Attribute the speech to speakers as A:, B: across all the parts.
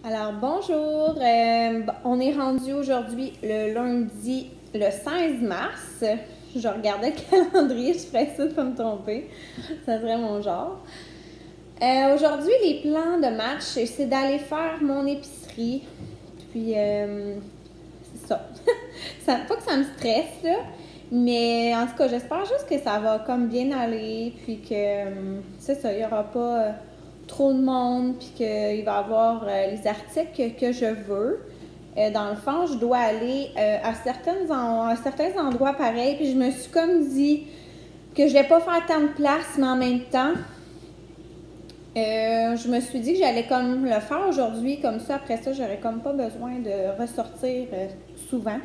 A: Alors bonjour, on est rendu aujourd'hui le lundi le 16 mars. Je regardais le calendrier, je ferais ça de pas me tromper. Ça serait mon genre. Aujourd'hui, les plans de match, c'est d'aller faire mon épicerie. Puis, c'est ça. Pas que ça me stresse, là. Mais en tout cas, j'espère juste que ça va comme bien aller. Puis que, c'est ça, il n'y aura pas trop de monde. Puis qu'il va y avoir les articles que je veux. Dans le fond, je dois aller à certains endroits pareils. Puis je me suis comme dit que je ne vais pas faire tant de place, mais en même temps, je me suis dit que j'allais comme le faire aujourd'hui, comme ça, après ça, j'aurais comme pas besoin de ressortir souvent.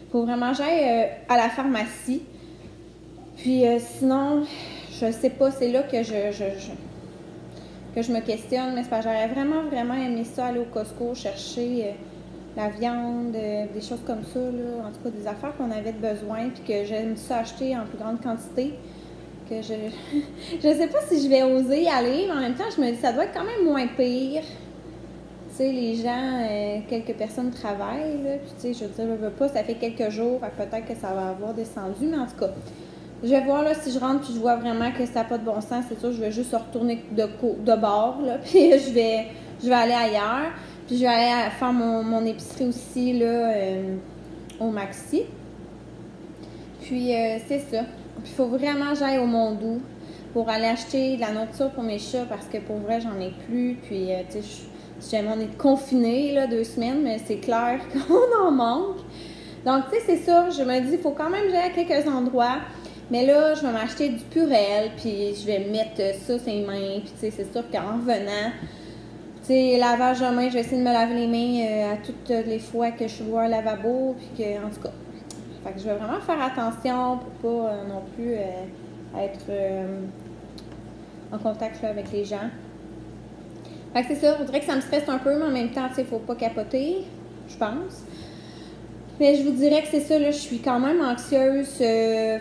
A: Il faut vraiment que j'aille à la pharmacie. Puis sinon, je sais pas, c'est là que je me questionne, mais c'est parce que j'aurais vraiment aimé ça, aller au Costco, chercher la viande, des choses comme ça, là. En tout cas, des affaires qu'on avait besoin, puis que j'aime ça acheter en plus grande quantité. Que je sais pas si je vais oser y aller, mais en même temps, je me dis ça doit être quand même moins pire. Tu sais, les gens, quelques personnes travaillent, là, puis tu sais, je veux dire, je veux pas, ça fait quelques jours, peut-être que ça va avoir descendu, mais en tout cas, je vais voir, là, si je rentre, puis je vois vraiment que ça n'a pas de bon sens, c'est sûr, je vais juste retourner de bord, là, puis je vais aller ailleurs, puis je vais aller faire mon épicerie aussi, là, au Maxi. Puis, c'est ça. Puis, il faut vraiment que j'aille au Mondou pour aller acheter de la nourriture pour mes chats parce que pour vrai, j'en ai plus. Puis, tu sais, on est confinés, là, 2 semaines, mais c'est clair qu'on en manque. Donc, tu sais, c'est ça. Je me dis, il faut quand même que j'aille à quelques endroits. Mais là, je vais m'acheter du Purell, puis je vais mettre ça sur les mains. Puis, tu sais, c'est sûr qu'en revenant, tu sais, lavage de mains, je vais essayer de me laver les mains à toutes les fois que je vois un lavabo. Puis que, en tout cas, fait que je vais vraiment faire attention pour pas non plus être en contact là, avec les gens. Fait que c'est ça, je dirais que ça me stresse un peu, mais en même temps, tu sais, faut pas capoter, je pense. Mais je vous dirais que c'est ça, là, je suis quand même anxieuse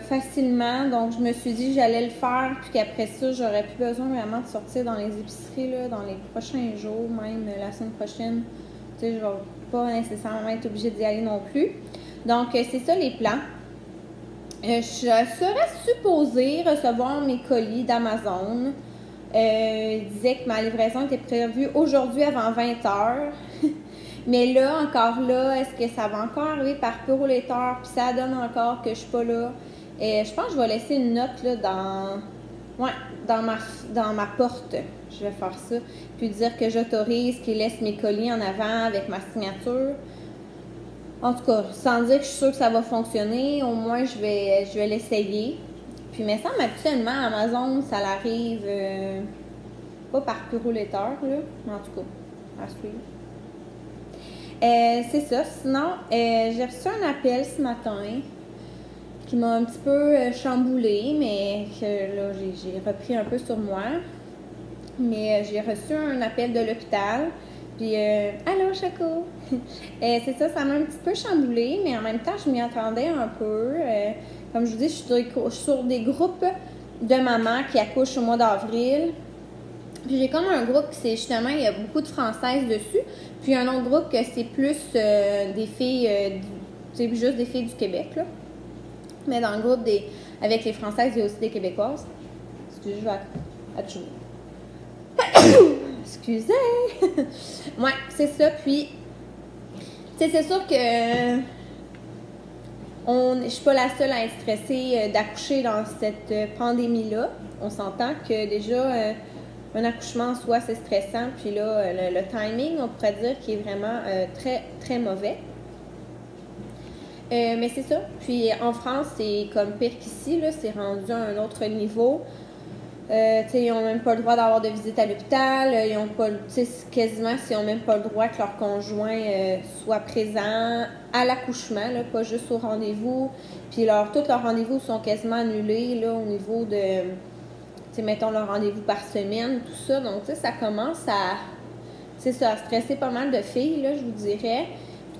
A: facilement, donc je me suis dit que j'allais le faire, puis qu'après ça, j'aurais plus besoin vraiment de sortir dans les épiceries, là, dans les prochains jours, même la semaine prochaine. Tu sais, je vais pas nécessairement être obligée d'y aller non plus. Donc, c'est ça les plans. Je serais supposée recevoir mes colis d'Amazon. Il disait que ma livraison était prévue aujourd'hui avant 20h. Mais là, encore là, est-ce que ça va encore arriver par Purolator? Puis ça donne encore que je suis pas là. Je pense que je vais laisser une note là, dans ma porte. Je vais faire ça. Puis dire que j'autorise qu'il laisse mes colis en avant avec ma signature. En tout cas, sans dire que je suis sûre que ça va fonctionner, au moins je vais l'essayer. Puis, mais ça, habituellement, Amazon, ça l'arrive pas par Purolator, là, mais en tout cas, à suivre. C'est ça. Sinon, j'ai reçu un appel ce matin qui m'a un petit peu chamboulée, mais que là, j'ai repris un peu sur moi. Mais j'ai reçu un appel de l'hôpital. Puis, allô, Chaco! C'est ça m'a un petit peu chamboulée, mais en même temps, je m'y attendais un peu. Comme je vous dis, je suis sur des groupes de mamans qui accouchent au mois d'avril. Puis, j'ai comme un groupe qui c'est justement, il y a beaucoup de Françaises dessus. Puis, un autre groupe que c'est plus des filles, c'est juste des filles du Québec, là. Mais dans le groupe avec les Françaises, il y a aussi des Québécoises. Excusez, je vais attumer. Excusez! Ouais, c'est ça. Puis, tu sais, c'est sûr que je suis pas la seule à être stressée d'accoucher dans cette pandémie-là. On s'entend que déjà, un accouchement en soi, c'est stressant. Puis là, le timing, on pourrait dire qu'il est vraiment très, très mauvais. Mais c'est ça. Puis en France, c'est comme pire qu'ici, là. C'est rendu à un autre niveau. Ils n'ont même pas le droit d'avoir de visite à l'hôpital. Ils ont pas, quasiment, ils n'ont même pas le droit que leur conjoint soit présent à l'accouchement, là, pas juste au rendez-vous. Puis tous leurs rendez-vous sont quasiment annulés là, au niveau de, mettons, leur rendez-vous par semaine, tout ça. Donc, ça commence à stresser pas mal de filles, là, je vous dirais.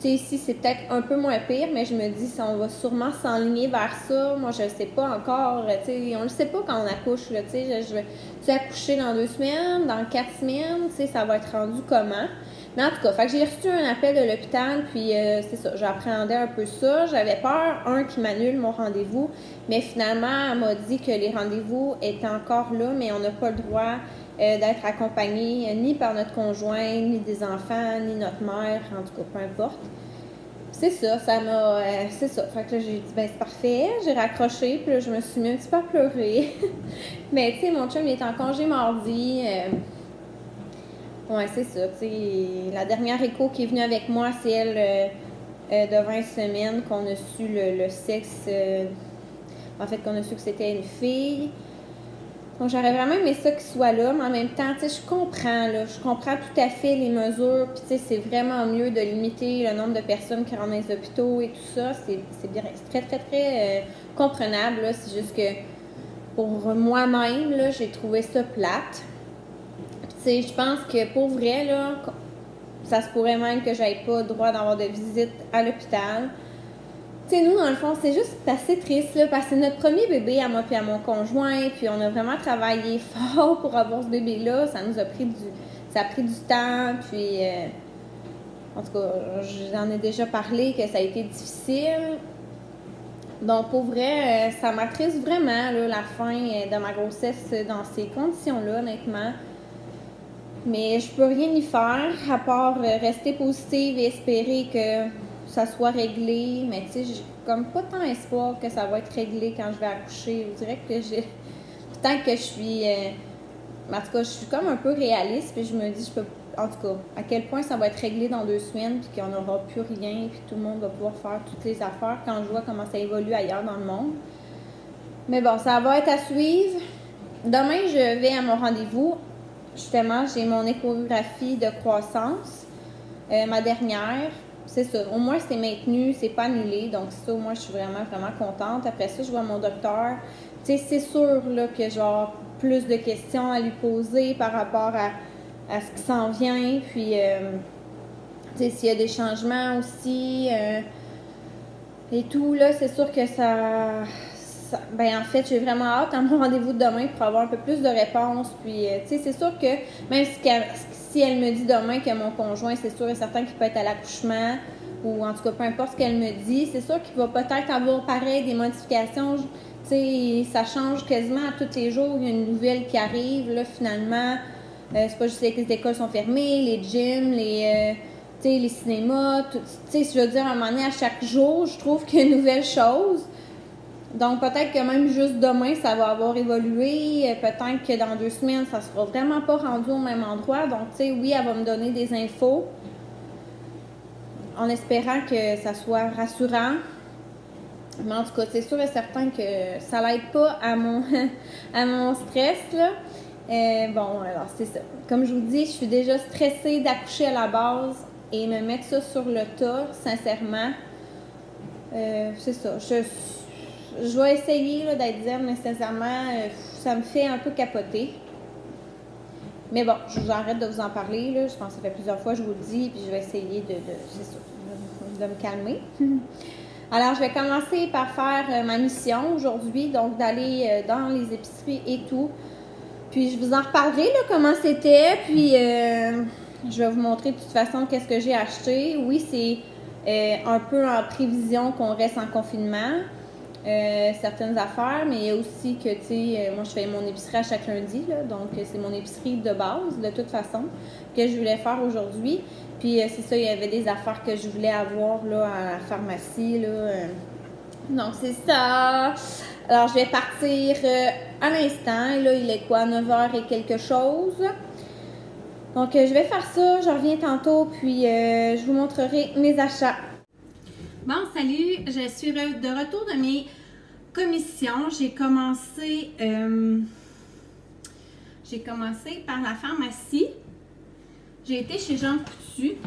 A: Ici, c'est peut-être un peu moins pire, mais je me dis, on va sûrement s'enligner vers ça. Moi, je ne sais pas encore. On ne le sait pas quand on accouche. Là, je vais accoucher dans 2 semaines, dans 4 semaines, ça va être rendu comment? Mais en tout cas, fait que j'ai reçu un appel de l'hôpital, puis c'est ça, j'appréhendais un peu ça. J'avais peur, qui m'annule mon rendez-vous, mais finalement, elle m'a dit que les rendez-vous étaient encore là, mais on n'a pas le droit d'être accompagné ni par notre conjoint, ni des enfants, ni notre mère, en tout cas, peu importe. C'est ça, c'est ça. Fait que là, j'ai dit, ben c'est parfait. J'ai raccroché, puis là, je me suis mis un petit peu à pleurer. Mais, tu sais, mon chum, il est en congé mardi. Ouais, c'est ça. Tu sais, la dernière écho qui est venue avec moi, c'est elle de 20 semaines qu'on a su le sexe. En fait, qu'on a su que c'était une fille. Donc, j'aurais vraiment aimé ça qu'il soit là, mais en même temps, tu sais, je comprends tout à fait les mesures, puis tu sais, c'est vraiment mieux de limiter le nombre de personnes qui rentrent dans les hôpitaux et tout ça, c'est bien, c'est très comprenable, là, c'est juste que pour moi-même, là, j'ai trouvé ça plate. Puis tu sais, je pense que pour vrai, là, ça se pourrait même que j'aille pas le droit d'avoir de visite à l'hôpital. Tu sais, nous, dans le fond, c'est juste assez triste, là, parce que c'est notre premier bébé à moi et à mon conjoint, puis on a vraiment travaillé fort pour avoir ce bébé-là. Ça a pris du temps, puis en tout cas, j'en ai déjà parlé que ça a été difficile. Donc, pour vrai, ça m'attriste vraiment, là, la fin de ma grossesse dans ces conditions-là, honnêtement. Mais je peux rien y faire, à part rester positive et espérer que ça soit réglé, mais tu sais, j'ai comme pas tant espoir que ça va être réglé quand je vais accoucher. Je dirais que j'ai... Tant que je suis... en tout cas, je suis comme un peu réaliste, puis je me dis, je peux... En tout cas, à quel point ça va être réglé dans 2 semaines, puis qu'on n'aura plus rien, puis tout le monde va pouvoir faire toutes les affaires quand je vois comment ça évolue ailleurs dans le monde. Mais bon, ça va être à suivre. Demain, je vais à mon rendez-vous. Justement, j'ai mon échographie de croissance, ma dernière. C'est ça. Au moins, c'est maintenu, c'est pas annulé. Donc, ça, moi, je suis vraiment contente. Après ça, je vois mon docteur. Tu sais, c'est sûr là, que j'ai plus de questions à lui poser par rapport à ce qui s'en vient. Puis, tu sais, s'il y a des changements aussi et tout, là, c'est sûr que ben, en fait, j'ai vraiment hâte à mon rendez-vous de demain pour avoir un peu plus de réponses. Puis, tu sais, c'est sûr que même si elle me dit demain que mon conjoint, c'est sûr et certain qu'il peut être à l'accouchement, ou en tout cas, peu importe ce qu'elle me dit, c'est sûr qu'il va peut-être avoir pareil des modifications. Tu sais, ça change quasiment à tous les jours. Il y a une nouvelle qui arrive, là, finalement. C'est pas juste que les écoles sont fermées, les gyms, les cinémas, tout. Tu sais, je veux dire, à un moment donné, à chaque jour, je trouve qu'il y a une nouvelle chose. Donc, peut-être que même juste demain, ça va avoir évolué. Peut-être que dans 2 semaines, ça sera vraiment pas rendu au même endroit. Donc, tu sais, oui, elle va me donner des infos en espérant que ça soit rassurant. Mais en tout cas, c'est sûr et certain que ça l'aide pas à mon, à mon stress, là. Bon, alors, c'est ça. Comme je vous dis, je suis déjà stressée d'accoucher à la base et me mettre ça sur le tas, sincèrement. C'est ça. Je vais essayer d'être zen, mais sincèrement, ça me fait un peu capoter. Mais bon, j'arrête de vous en parler. Là. Je pense que ça fait plusieurs fois que je vous le dis, puis je vais essayer de me calmer. Alors, je vais commencer par faire ma mission aujourd'hui, donc d'aller dans les épiceries et tout. Puis, je vous en reparlerai, là, comment c'était. Puis, je vais vous montrer de toute façon qu'est-ce que j'ai acheté. Oui, c'est un peu en prévision qu'on reste en confinement. Certaines affaires, mais il y a aussi que, tu sais, moi, je fais mon épicerie à chaque lundi, là, donc c'est mon épicerie de base, de toute façon, que je voulais faire aujourd'hui. Puis, c'est ça, il y avait des affaires que je voulais avoir, là, à la pharmacie, là. Donc, c'est ça. Alors, je vais partir à l'instant. Et là, il est quoi, 9h et quelque chose. Donc, je vais faire ça. Je reviens tantôt, puis je vous montrerai mes achats. Bon, salut! Je suis de retour de mes commissions. J'ai commencé par la pharmacie. J'ai été chez Jean Coutu.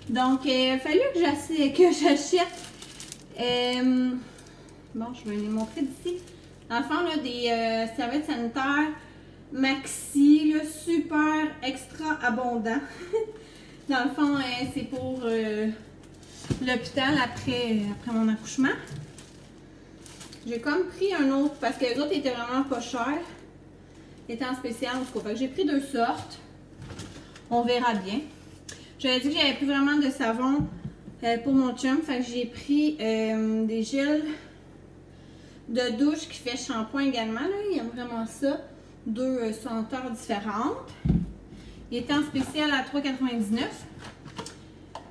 A: Donc, il a fallu que j'achète. Bon, je vais les montrer d'ici. Dans le fond, là, des serviettes sanitaires maxi, là, super extra abondant. Dans le fond, c'est pour l'hôpital après mon accouchement. J'ai comme pris un autre parce que les autres étaient vraiment pas chers. Ils étaient en spécial, en tout cas. Fait que j'ai pris 2 sortes. On verra bien. J'avais dit que j'avais plus vraiment de savon pour mon chum. Fait que j'ai pris des gels de douche qui fait shampoing également. Là. Il aime vraiment ça. 2 senteurs différentes. Il était en spécial à 3,99 $.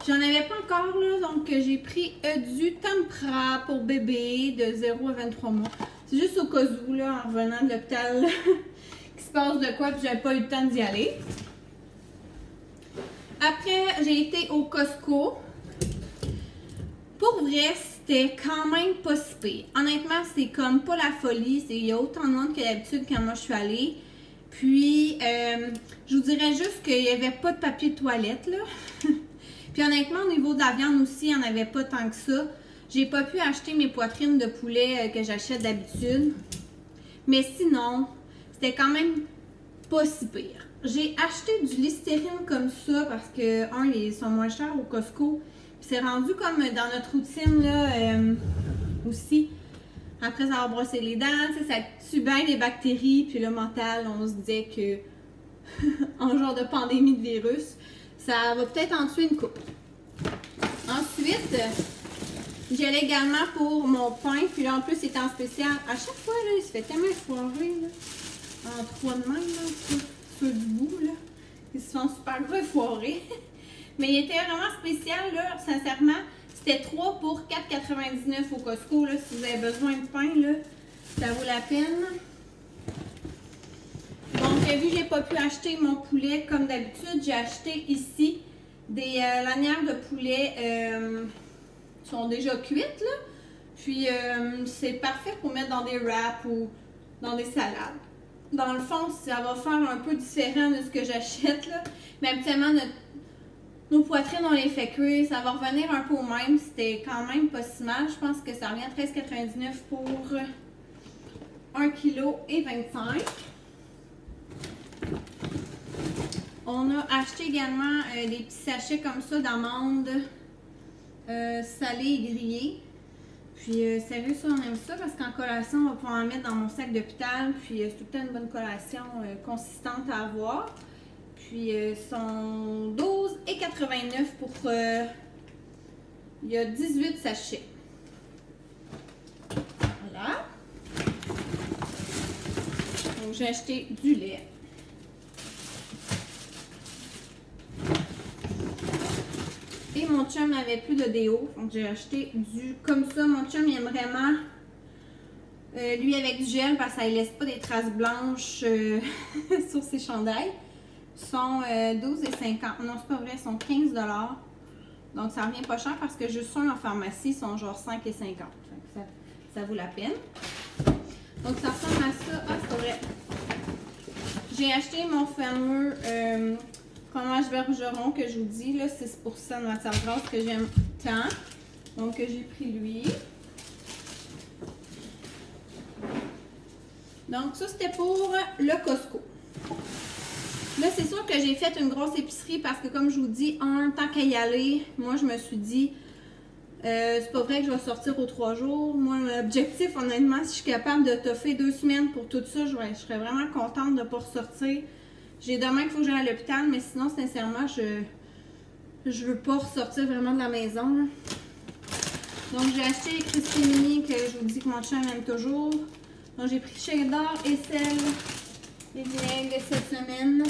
A: J'en avais pas encore, là, donc j'ai pris du Tempra pour bébé de 0 à 23 mois. C'est juste au cas où, là, en revenant de l'hôpital, qu'il se passe de quoi, puis j'avais pas eu le temps d'y aller. Après, j'ai été au Costco. Pour vrai, c'était quand même pas si pire. Honnêtement, c'est comme pas la folie. Il y a autant de monde que d'habitude quand moi je suis allée. Puis, je vous dirais juste qu'il n'y avait pas de papier de toilette, là. Puis honnêtement, au niveau de la viande aussi, il n'y en avait pas tant que ça. J'ai pas pu acheter mes poitrines de poulet que j'achète d'habitude. Mais sinon, c'était quand même pas si pire. J'ai acheté du Listerine comme ça parce que, ils sont moins chers au Costco. Puis c'est rendu comme dans notre routine, là, aussi. Après avoir brossé les dents, ça tue bien les bactéries. Puis le mental, on se disait que, en genre de pandémie de virus, ça va peut-être en tuer une coupe. Ensuite, j'y allais également pour mon pain. Puis là, en plus, c'était en spécial. À chaque fois, là, il se fait tellement foirer, là. En 3 de main, là, ceux du bout, là. Ils se font super gros foirer. Mais il était vraiment spécial, là. Sincèrement, c'était 3 pour 4,99 au Costco, là. Si vous avez besoin de pain, là, ça vaut la peine. Donc, vu que j'ai pas pu acheter mon poulet comme d'habitude, j'ai acheté ici des lanières de poulet qui sont déjà cuites, là. Puis, c'est parfait pour mettre dans des wraps ou dans des salades. Dans le fond, ça va faire un peu différent de ce que j'achète, là. Mais habituellement, nos poitrines, on les fait cuire. Ça va revenir un peu au même. C'était quand même pas si mal. Je pense que ça revient à 13,99 $ pour 1,25 kg. On a acheté également des petits sachets comme ça d'amandes salées et grillées. Puis sérieux, ça, on aime ça parce qu'en collation, on va pouvoir en mettre dans mon sac d'hôpital. Puis c'est tout le temps une bonne collation consistante à avoir. Puis sont 12,89 $ pour... il y a 18 sachets. Voilà. Donc j'ai acheté du lait. Et mon chum n'avait plus de déo, donc j'ai acheté du comme ça. Mon chum, il aime vraiment lui avec du gel parce que ça ne laisse pas des traces blanches sur ses chandails. Ils sont 12,50 $. Non, c'est pas vrai, ils sont 15 $. Donc ça revient pas cher parce que juste un en pharmacie sont genre 5,50 $. Ça vaut la peine. Donc ça ressemble à ça. Ah, c'est pas vrai. J'ai acheté mon fameux fromage bergeron que je vous dis, là, 6% de matière grasse que j'aime tant. Donc, j'ai pris lui. Donc, ça, c'était pour le Costco. Là, c'est sûr que j'ai fait une grosse épicerie parce que, comme je vous dis, tant qu'à y aller, moi, je me suis dit, c'est pas vrai que je vais sortir aux 3 jours. Moi, l'objectif, honnêtement, si je suis capable de toffer 2 semaines pour tout ça, je serais vraiment contente de ne pas ressortir. J'ai demain qu'il faut que j'aille à l'hôpital, mais sinon, sincèrement, je veux pas ressortir vraiment de la maison. Là. Donc, j'ai acheté les Crispy Mini que je vous dis que mon chien aime toujours. Donc, j'ai pris cheddar et sel, les vinaigres cette semaine.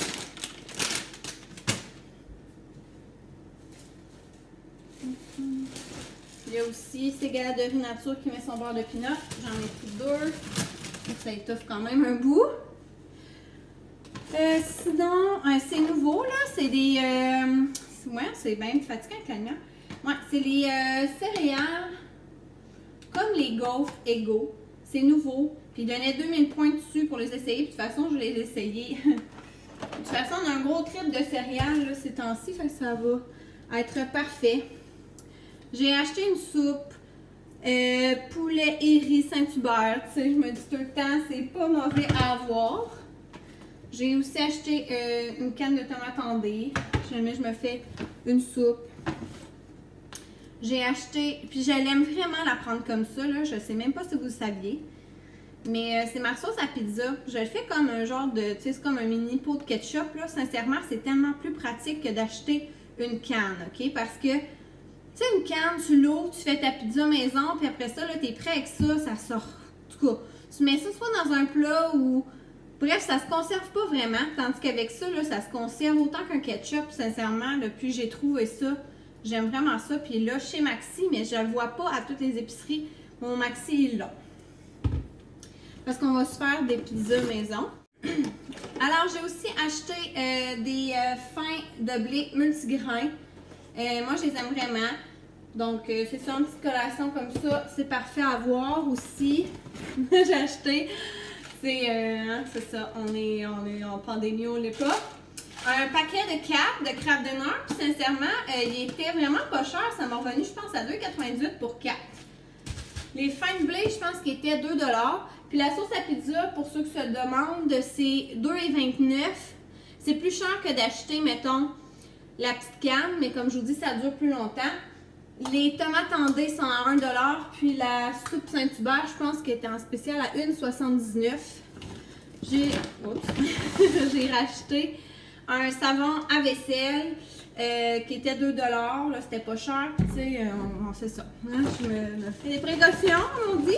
A: Il y a aussi ces galettes de riz nature qui met son beurre de pinot. J'en ai pris 2. Ça étoffe quand même un bout. Sinon, c'est nouveau, là. C'est des... ouais, c'est bien fatigant avec la lumière. Ouais, c'est les céréales comme les gaufres Ego. C'est nouveau. Puis il donnait 2000 points dessus pour les essayer. Puis de toute façon, je les ai essayés. De toute façon, on a un gros trip de céréales là, ces temps-ci. Fait que ça va être parfait. J'ai acheté une soupe poulet et riz Saint-Hubert. Tu sais, je me dis tout le temps, c'est pas mauvais à avoir. J'ai aussi acheté une canne de tomates andées. Jamais je me fais une soupe. J'ai acheté, puis j'aime vraiment la prendre comme ça, là. Je sais même pas si vous le saviez. Mais c'est ma sauce à pizza. Je le fais comme un genre de, tu sais, c'est comme un mini pot de ketchup, là. Sincèrement, c'est tellement plus pratique que d'acheter
B: une canne, ok? Parce que, tu sais, une canne, tu l'ouvres, tu fais ta pizza maison, puis après ça, là, t'es prêt avec ça, ça sort. En tout cas, tu mets ça soit dans un plat ou... Bref, ça se conserve pas vraiment, tandis qu'avec ça, là, ça se conserve autant qu'un ketchup, sincèrement. Depuis que j'ai trouvé ça, j'aime vraiment ça. Puis là, chez Maxi, mais je le vois pas à toutes les épiceries, mon Maxi est là. Parce qu'on va se faire des pizzas maison. Alors, j'ai aussi acheté des fins de blé multigrains. Moi, je les aime vraiment. Donc, c'est ça, une petite collation comme ça. C'est parfait à voir aussi. J'ai acheté. C'est ça, on est en pandémie, on l'est pas. Un paquet de 4 de Kraft Dinner. Puis sincèrement, il était vraiment pas cher. Ça m'a revenu, je pense, à 2,98 pour 4. Les fins de blé, je pense qu'ils étaient 2 $. Puis la sauce à pizza, pour ceux qui se demandent, c'est 2,29 $. C'est plus cher que d'acheter, mettons, la petite canne. Mais comme je vous dis, ça dure plus longtemps. Les tomates en dés sont à 1 $, puis la soupe Saint-Hubert, je pense qu'elle était en spécial à 1,79 $. J'ai racheté un savon à vaisselle qui était 2 $. Là, c'était pas cher, tu sais, c'est ça. Hein, je me fais des précautions, on dit.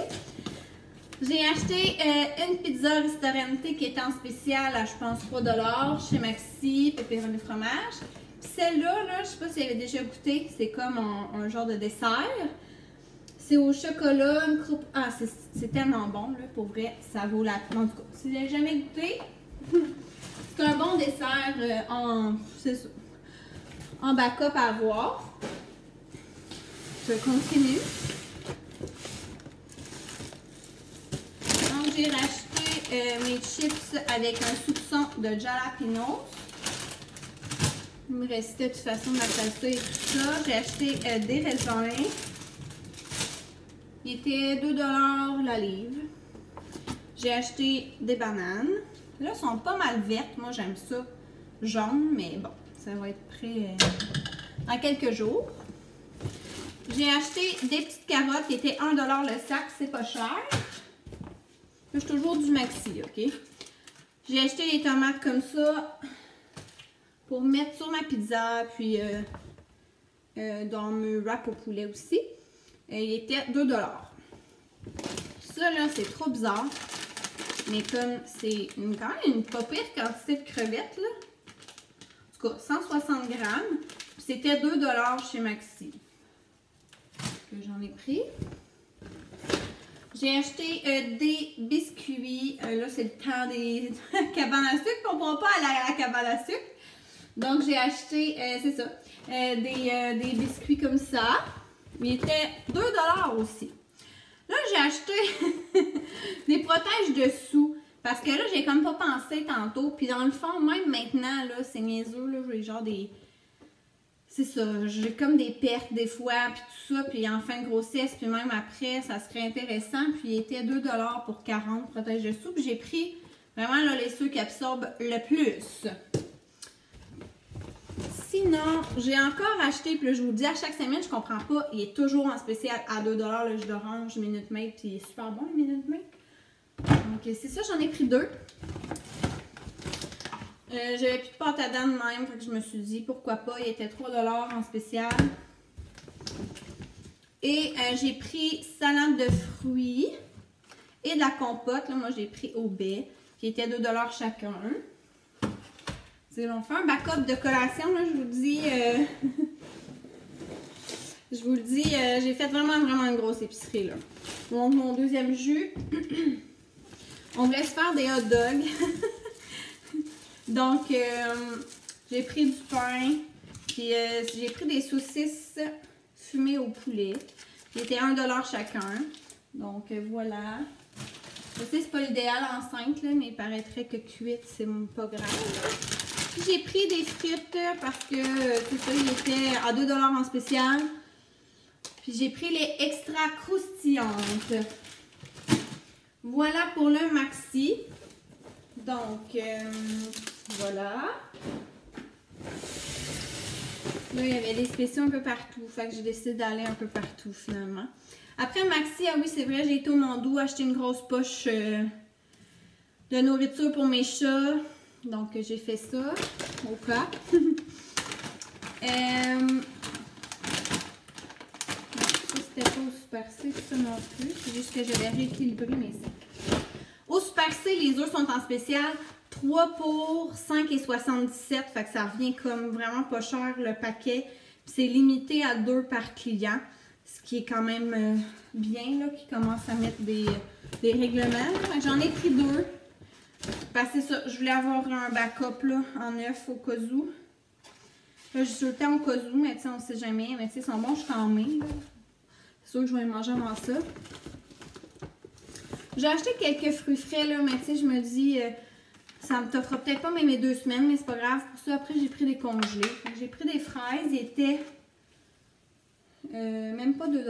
B: J'ai acheté une pizza Ristorante qui était en spécial à, je pense, 3 $ chez Maxi, pepperoni fromage. Celle-là, là, je sais pas si vous avez déjà goûté, c'est comme un genre de dessert. C'est au chocolat, une croupe. Ah, c'est tellement bon, là, pour vrai, ça vaut la peine. En tout cas, si vous n'avez jamais goûté, c'est un bon dessert en backup à avoir. Je continue. Donc, j'ai racheté mes chips avec un soupçon de jalapenos. Il me restait de toute façon ma salsa et tout ça. J'ai acheté des raisins. Il était 2 $ la livre. J'ai acheté des bananes. Là, elles sont pas mal vertes. Moi, j'aime ça jaune, mais bon, ça va être prêt dans quelques jours. J'ai acheté des petites carottes qui étaient 1 $ le sac. C'est pas cher. Là, je suis toujours du Maxi, ok? J'ai acheté des tomates comme ça pour mettre sur ma pizza, puis dans mes wraps au poulet aussi. Il était 2 $. Ça, là, c'est trop bizarre. Mais comme c'est quand même une pas pire quantité de crevettes, là. En tout cas, 160 grammes. Puis c'était 2 $ chez Maxi. Que j'en ai pris. J'ai acheté des biscuits. Là, c'est le temps des cabanes à sucre. On ne pourra pas aller à la cabane à sucre. Donc, j'ai acheté, c'est ça, des biscuits comme ça. Il était 2 $ aussi. Là, j'ai acheté des protèges dessous. Parce que là, j'ai comme pas pensé tantôt. Puis dans le fond, même maintenant, là, c'est niaiseux, là, j'ai genre des... C'est ça, j'ai comme des pertes des fois, puis tout ça. Puis en fin de grossesse, puis même après, ça serait intéressant. Puis il était 2 $ pour 40 protèges dessous. Puis j'ai pris vraiment là, les ceux qui absorbent le plus. Sinon, j'ai encore acheté, puis là, je vous le dis à chaque semaine, je comprends pas, il est toujours en spécial à 2 $ le jus d'orange Minute Maid, puis il est super bon le Minute Maid. Donc c'est ça, j'en ai pris 2. J'avais plus de pâte à dents de même, fait que je me suis dit pourquoi pas, il était 3 $ en spécial. Et j'ai pris salade de fruits et de la compote, là, moi j'ai pris au baie, qui était 2 $ chacun. On fait un backup de collation, là, je vous dis. Je vous le dis, j'ai fait vraiment une grosse épicerie, là. Donc, mon deuxième jus. On voulait se faire des hot dogs. Donc, j'ai pris du pain. Puis, j'ai pris des saucisses fumées au poulet. Qui étaient 1 $ chacun. Donc, voilà. Je sais, c'est pas l'idéal enceinte, là, mais il paraîtrait que cuite, c'est pas grave. J'ai pris des frites parce que c'est ça, il était à 2 $ en spécial. Puis j'ai pris les extra croustillantes. Voilà pour le Maxi. Donc, voilà. Là, il y avait des spéciaux un peu partout. Fait que j'ai décidé d'aller un peu partout finalement. Après Maxi, ah oui, c'est vrai, j'ai été au Mondou acheter une grosse poche de nourriture pour mes chats. Donc, j'ai fait ça au cas. C'était pas au Super C, ça non plus. C'est juste que j'avais rééquilibré mes sacs. Au Super C, les œufs sont en spécial 3 pour 5,77 $. Fait que ça revient comme vraiment pas cher le paquet. C'est limité à 2 par client. Ce qui est quand même bien, là, qui commence à mettre des règlements. J'en ai pris 2. Parce que c'est ça, je voulais avoir un backup là, en neuf au cas où. Là, j'ai sur le temps au cas où, mais tu sais, on sait jamais. Mais tu sais, ils sont bons jusqu'en mai. C'est sûr que je vais les manger avant ça. J'ai acheté quelques fruits frais, là, mais tu sais, je me dis, ça me t'offre peut-être pas même mes 2 semaines, mais c'est pas grave. Pour ça, après, j'ai pris des congelés. J'ai pris des fraises, ils étaient même pas 2 $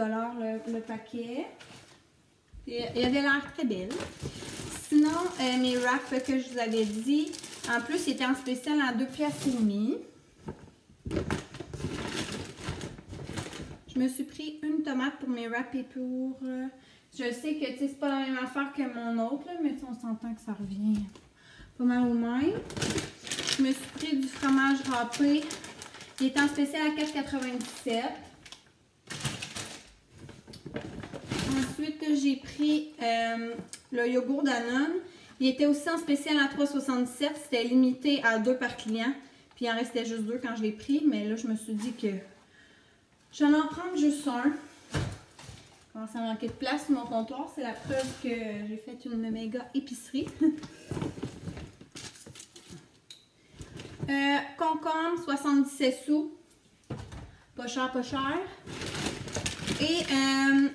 B: le paquet. Et il avait l'air très belle. Sinon, mes wraps que je vous avais dit, en plus, ils étaient en spécial à 2,5 $. Je me suis pris une tomate pour mes wraps et pour... je sais que c'est pas la même affaire que mon autre, là, mais on s'entend que ça revient pas mal au même. Je me suis pris du fromage râpé. Il est en spécial à 4,97 $. Ensuite, j'ai pris le yogourt Danone. Il était aussi en spécial à 3,77 $. C'était limité à 2 par client. Puis il en restait juste 2 quand je l'ai pris. Mais là, je me suis dit que j'en en prends juste un. Il commence à manquer de place sur mon comptoir. C'est la preuve que j'ai fait une méga épicerie. Concombre, 77 sous. Pas cher, pas cher. Et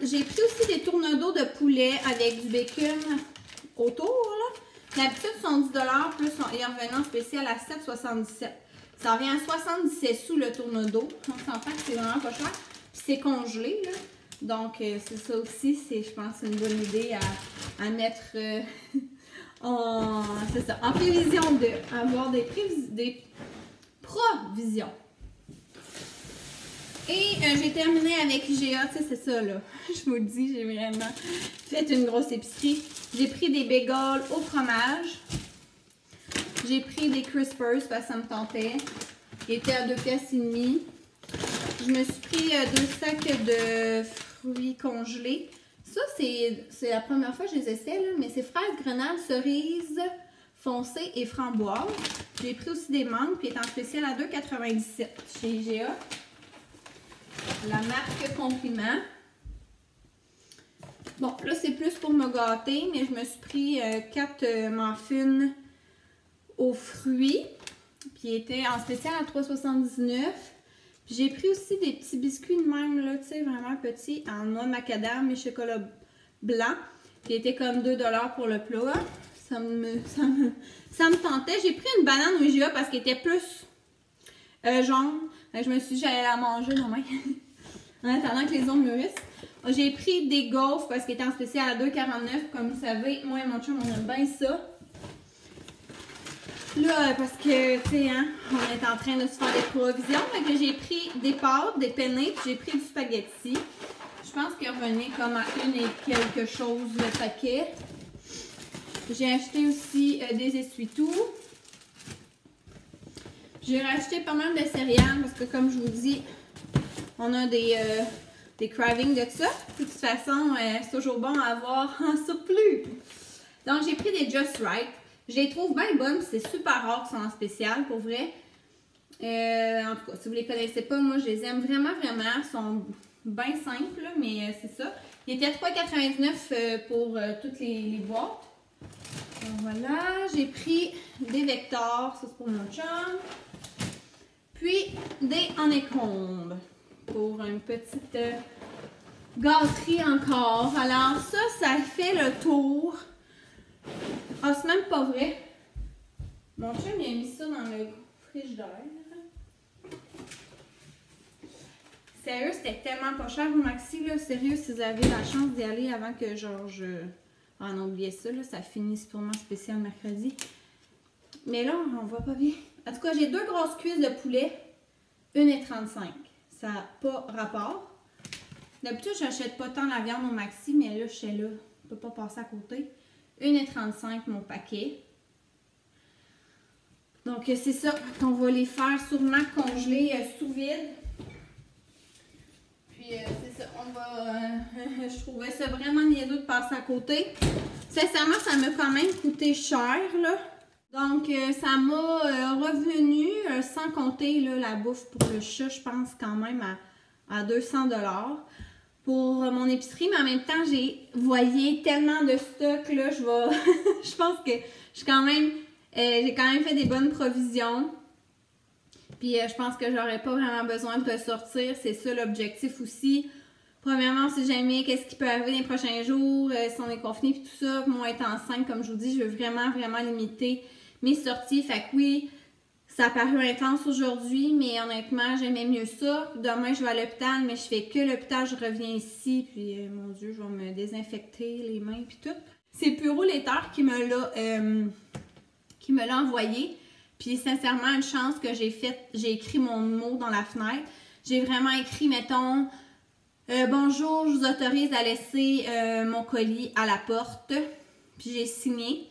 B: j'ai pris aussi des tournedos de poulet avec du bacon autour. D'habitude, ils sont 10 $, plus ils reviennent en spécial à 7,77 $. Ça revient à 77 sous le tournedo. On s'entend que c'est vraiment pas cher. Puis c'est congelé, là. Donc, c'est ça aussi, je pense, une bonne idée à mettre en prévision d'avoir des provisions. Et j'ai terminé avec IGA, tu sais, c'est ça, là. Je vous le dis, j'ai vraiment fait une grosse épicerie. J'ai pris des bagels au fromage. J'ai pris des crispers parce que ça me tentait. Ils étaient à 2,5 $. Je me suis pris 2 sacs de fruits congelés. Ça, c'est la première fois que je les essaie, là, mais c'est fraises, grenades, cerises foncées et framboises. J'ai pris aussi des mangues, puis il est en spécial à 2,97 $ chez IGA. La marque Compliment. Bon, là, c'est plus pour me gâter, mais je me suis pris 4 muffins aux fruits. Puis, ils étaient en spécial à 3,79 $. Puis, j'ai pris aussi des petits biscuits de même, là, tu sais, vraiment petits, en noix macadam et chocolat blanc. Puis, ils étaient comme 2 $ pour le plat. Ça me tentait. J'ai pris une banane au IGA parce qu'elle était plus jaune. Je me suis dit j'allais la manger demain. En attendant que les autres mûrissent. J'ai pris des gaufres parce qu'elles étaient en spécial à 2,49 $. Comme vous savez, moi et mon chum, on aime bien ça. Là, parce que, tu sais, hein, on est en train de se faire des provisions. Donc, j'ai pris des pâtes, des penne, puis j'ai pris du spaghetti. Je pense qu'il revenait comme à 1 et quelque chose le paquet. J'ai acheté aussi des essuie-tout. J'ai racheté pas mal de céréales parce que, comme je vous dis, on a des cravings de ça. De toute façon, c'est toujours bon à avoir en surplus. Donc, j'ai pris des Just Right. Je les trouve bien bonnes. C'est super rare qu'ils sont en spécial, pour vrai. En tout cas, si vous les connaissez pas, moi, je les aime vraiment, vraiment. Ils sont bien simples, là, mais c'est ça. Ils étaient à 3,99 pour toutes les boîtes. Donc, voilà. J'ai pris des Vector. Ça, c'est pour mon chum. Puis, des Honeycomb pour une petite gâterie encore. Alors, ça fait le tour. Ah, c'est même pas vrai. Mon chum, il a mis ça dans le frigidaire. Sérieux, c'était tellement pas cher au Maxi, là. Sérieux, si vous avez la chance d'y aller avant que, genre, Ah non, oubliez ça, là. Ça finit sûrement spécial mercredi. Mais là, on voit pas bien. En tout cas, j'ai 2 grosses cuisses de poulet. 1,35 $. Ça n'a pas rapport. D'habitude, je n'achète pas tant la viande au Maxi, mais là, je suis là. Je ne peux pas passer à côté. 1,35 $ mon paquet. Donc, c'est ça. On va les faire sûrement congeler sous vide. Puis, c'est ça. On va... je trouvais ça vraiment niaiseux de passer à côté. Sincèrement, ça m'a quand même coûté cher, là. Donc, ça m'a revenu, sans compter là, la bouffe pour le chat, je pense quand même à 200 $. Pour mon épicerie, mais en même temps, j'ai voyé tellement de stock, là, je pense que j'ai quand même fait des bonnes provisions. Puis je pense que j'aurais pas vraiment besoin de ressortir, c'est ça l'objectif aussi. Premièrement, si jamais qu'est-ce qui peut arriver dans les prochains jours, si on est confiné puis tout ça, moi être enceinte, comme je vous dis, je veux vraiment limiter mes sorties. Fait que oui, ça a paru intense aujourd'hui, mais honnêtement, j'aimais mieux ça. Demain, je vais à l'hôpital, mais je fais que l'hôpital, je reviens ici, puis mon Dieu, je vais me désinfecter les mains puis tout. C'est Puro Laiter qui me l'a envoyé. Puis sincèrement, une chance que j'ai écrit mon mot dans la fenêtre. J'ai vraiment écrit, mettons, bonjour, je vous autorise à laisser mon colis à la porte. Puis j'ai signé.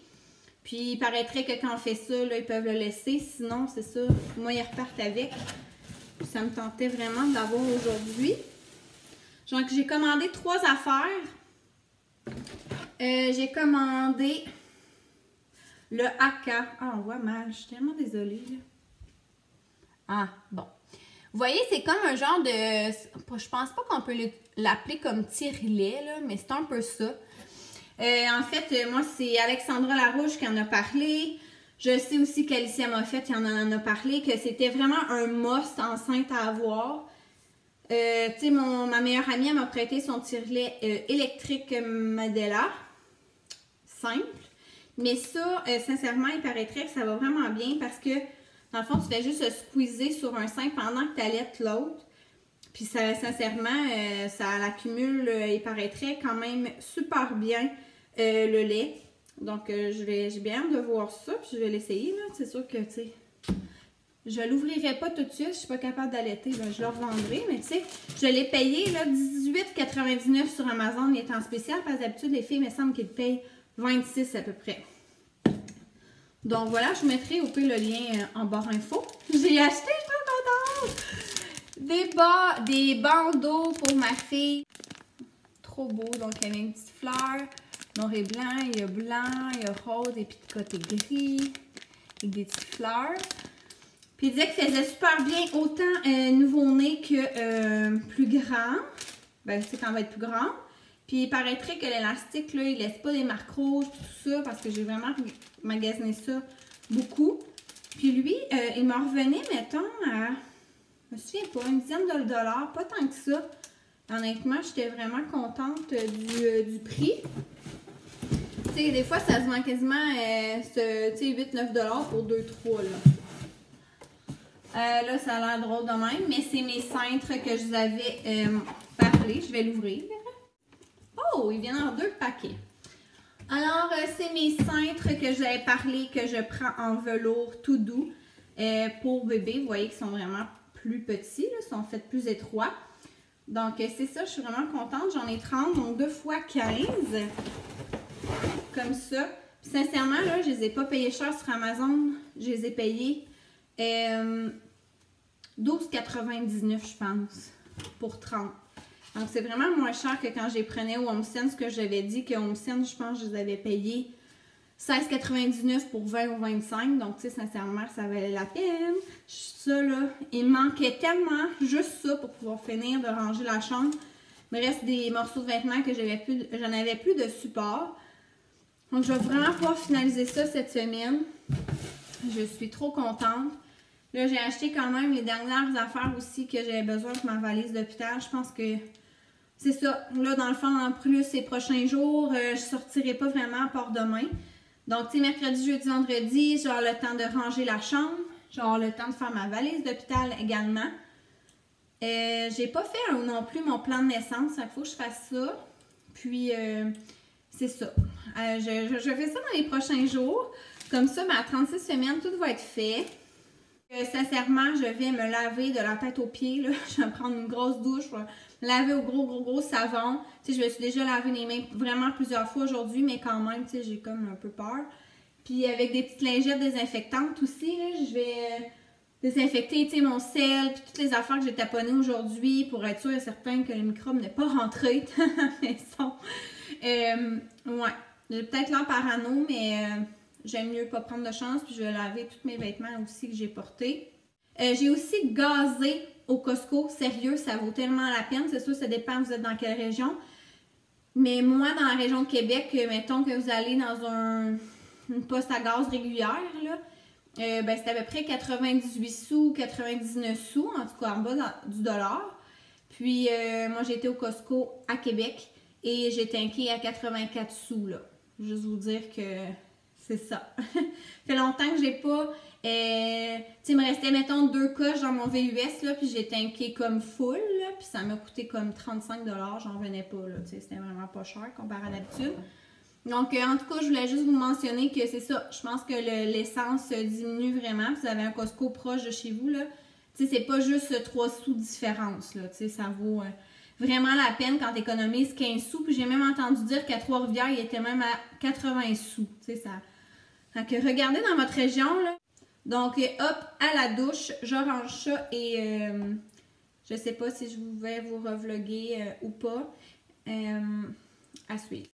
B: Puis il paraîtrait que quand on fait ça, là, ils peuvent le laisser. Sinon, c'est ça, moi, ils repartent avec. Puis ça me tentait vraiment d'avoir aujourd'hui. Donc, j'ai commandé 3 affaires. J'ai commandé le haka. Ah, on voit mal. Je suis tellement désolée. Là. Ah, bon. Vous voyez, c'est comme un genre de... Je pense pas qu'on peut l'appeler comme tire-lait, là, mais c'est un peu ça. En fait, moi, c'est Alexandra Larouche qui en a parlé. Je sais aussi qu'Alicia Moffett qui en a parlé, que c'était vraiment un must enceinte à avoir. Tu sais, ma meilleure amie, elle m'a prêté son tire-lait électrique Madela. Simple. Mais ça, sincèrement, il paraîtrait que ça va vraiment bien parce que, dans le fond, tu fais juste squeezer sur un sein pendant que tu allaites l'autre. Puis, ça, sincèrement, ça l'accumule, il paraîtrait quand même super bien le lait. Donc, j'ai bien hâte de voir ça, puis je vais l'essayer. C'est sûr que, tu sais, je l'ouvrirai pas tout de suite. Je suis pas capable d'allaiter, ben, je le revendrai. Mais, tu sais, je l'ai payé là, 18,99 sur Amazon. Il est en spécial parce que d'habitude, les filles, il me semble qu'ils payent 26 à peu près. Donc, voilà, je vous mettrai au pire le lien en barre info. J'ai acheté, je suis contente! Des bandeaux pour ma fille. Trop beau. Donc, il y avait une petite fleur. Noir et blanc, il y a blanc, il y a rose et puis de côté gris. Avec des petites fleurs. Puis, il disait que ça faisait super bien autant nouveau-né que plus grand. Ben, c'est quand on va être plus grand. Puis, il paraîtrait que l'élastique, là, il laisse pas des marques rouges tout ça parce que j'ai vraiment magasiné ça beaucoup. Puis, lui, il m'en revenait, mettons, à... Je me souviens pas, une dizaine de dollars, pas tant que ça. Honnêtement, j'étais vraiment contente du prix. Tu sais, des fois, ça se vend quasiment 8-9 $ pour 2-3 là. Là, ça a l'air drôle de même, mais c'est mes cintres que je vous avais parlé. Je vais l'ouvrir. Oh, il vient en 2 paquets. Alors, c'est mes cintres que je vous avais parlé, que je prends en velours tout doux pour bébé. Vous voyez qu'ils sont vraiment plus petits, là, sont faits plus étroits. Donc, c'est ça, je suis vraiment contente. J'en ai 30, donc 2 x 15. Comme ça. Puis, sincèrement, là, je les ai pas payés cher sur Amazon. Je les ai payés 12,99 je pense, pour 30. Donc, c'est vraiment moins cher que quand je les prenais au HomeSense, que j'avais dit que HomeSense, je pense que je les avais payés 16,99 pour 20 ou 25. Donc, tu sais, sincèrement, ça valait la peine. Ça, là, il me manquait tellement juste ça pour pouvoir finir de ranger la chambre. Il me reste des morceaux de vêtements que j'en avais plus de support. Donc, je vais vraiment pouvoir finaliser ça cette semaine. Je suis trop contente. Là, j'ai acheté quand même les dernières affaires aussi que j'avais besoin pour ma valise d'hôpital. Je pense que c'est ça. Là, dans le fond, en plus, ces prochains jours, je sortirai pas vraiment à part demain. Donc, tu sais, mercredi, jeudi, vendredi, j'ai le temps de ranger la chambre. J'ai le temps de faire ma valise d'hôpital également. J'ai pas fait non plus mon plan de naissance. Il faut que je fasse ça. Puis, c'est ça. Je fais ça dans les prochains jours. Comme ça, à 36 semaines, tout va être fait. Sincèrement, je vais me laver de la tête aux pieds. Là. Je vais prendre une grosse douche. Je vais me laver au gros savon. Tu sais, je me suis déjà lavé les mains vraiment plusieurs fois aujourd'hui, mais quand même, tu sais, j'ai comme un peu peur. Puis avec des petites lingettes désinfectantes aussi, là, je vais désinfecter, tu sais, mon sel, puis toutes les affaires que j'ai taponnées aujourd'hui pour être sûr et certain que le microbe n'est pas rentré dans la maison. Ouais, j'ai peut-être l'air parano, mais j'aime mieux pas prendre de chance, puis je vais laver tous mes vêtements aussi que j'ai portés. J'ai aussi gazé au Costco. Sérieux, ça vaut tellement la peine. C'est sûr, ça dépend vous êtes dans quelle région. Mais moi, dans la région de Québec, mettons que vous allez dans une poste à gaz régulière, là, ben, c'est à peu près 98 sous, 99 sous, en tout cas en bas du dollar. Puis, moi, j'ai été au Costco à Québec et j'ai tanké à 84 sous, là. Juste vous dire que c'est ça. Ça fait longtemps que j'ai pas... tu sais, il me restait, mettons, 2 coches dans mon VUS, là, puis j'ai tanké comme full, là, puis ça m'a coûté comme 35$, j'en revenais pas, là, tu sais, c'était vraiment pas cher comparé à d'habitude. Donc, en tout cas, je voulais juste vous mentionner que c'est ça, je pense que l'essence diminue vraiment, puis vous avez un Costco proche de chez vous, là, tu sais, c'est pas juste 3 sous de différence, là, tu sais, ça vaut vraiment la peine quand tu économises 15 sous, puis j'ai même entendu dire qu'à Trois-Rivières, il était même à 80 sous, tu sais, ça... Donc, regardez dans votre région, là. Donc, hop, à la douche, je range ça et je sais pas si je vais vous revloguer ou pas. À suivre.